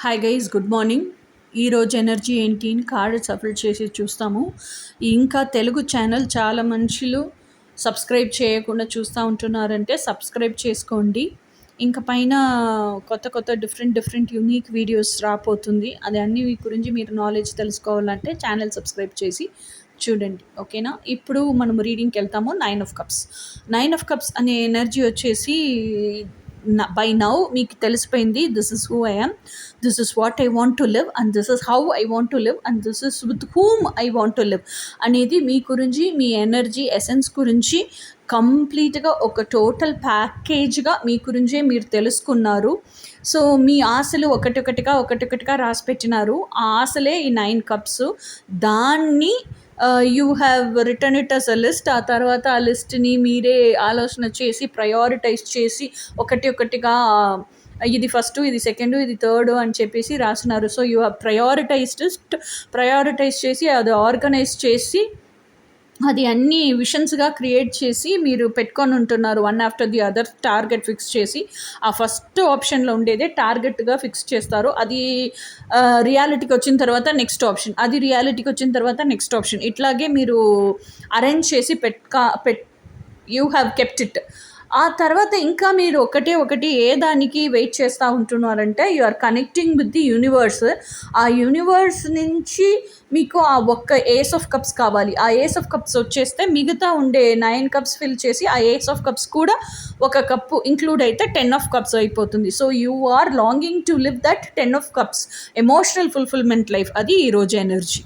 Hi guys, good morning. ఈరోజు energy ఏంటి అని కార్డ్ సఫల్ చేసి చూస్తాము. ఇంకా తెలుగు ఛానల్ చాలా మనుషులు సబ్స్క్రైబ్ చేయకుండా చూస్తూ ఉంటున్నారంటే సబ్స్క్రైబ్ చేసుకోండి. ఇంకా పైన కొత్త కొత్త డిఫరెంట్ యూనిక్ వీడియోస్ రాపోతుంది. అది అన్ని గురించి మీరు నాలెడ్జ్ తెలుసుకోవాలంటే ఛానల్ సబ్స్క్రైబ్ చేసి చూడండి, ఓకేనా. ఇప్పుడు మనం రీడింగ్కి వెళ్తాము. 9 ఆఫ్ కప్స్ అనే ఎనర్జీ వచ్చేసి బై నౌ మీకు తెలిసిపోయింది. This is who I am, this is what I want to live, and this is how I want to live, and this is with whom I want to live అనేది మీ గురించి, మీ energy essence గురించి కంప్లీట్గా ఒక total ప్యాకేజ్గా మీ గురించే మీరు తెలుసుకున్నారు. So మీ ఆశలు ఒకటొకటిగా రాసి పెట్టినారు. ఆ ఆశలే ఈ 9 కప్స్. దాన్ని you have return it as a list. ఆ తర్వాత ఆ లిస్ట్ని మీరే ఆలోచన చేసి ప్రయారిటైజ్ చేసి ఒకటిగా ఇది ఫస్ట్, ఇది సెకండ్, ఇది థర్డ్ అని చెప్పేసి రాసినారు. సో యూ హ్యావ్ ప్రయారిటైజ్ చేసి అది ఆర్గనైజ్ చేసి అది అన్ని విషన్స్గా క్రియేట్ చేసి మీరు పెట్టుకొని ఉంటున్నారు. One after the other target fix చేసి ఆ ఫస్ట్ ఆప్షన్లో ఉండేదే టార్గెట్గా ఫిక్స్ చేస్తారు. అది రియాలిటీకి వచ్చిన తర్వాత నెక్స్ట్ ఆప్షన్, అది రియాలిటీకి వచ్చిన తర్వాత నెక్స్ట్ ఆప్షన్, ఇట్లాగే మీరు అరేంజ్ చేసి యూ హ్యావ్ కెప్ట్ ఇట్. ఆ తర్వాత ఇంకా మీరు ఒకటి ఏ దానికి వెయిట్ చేస్తూ ఉంటున్నారంటే you are connecting with the universe. ఆ యూనివర్స్ నుంచి మీకు ఆ ఒక్క ఏస్ ఆఫ్ కప్స్ కావాలి. ఆ ఏస్ ఆఫ్ కప్స్ వచ్చేస్తే మిగతా ఉండే 9 కప్స్ ఫిల్ చేసి ఆ ఏస్ ఆఫ్ కప్స్ కూడా ఒక కప్పు ఇంక్లూడ్ అయితే 10 ఆఫ్ కప్స్ అయిపోతుంది. So you are longing to live that 10 of cups emotional fulfillment life. అది ఈరోజు ఎనర్జీ.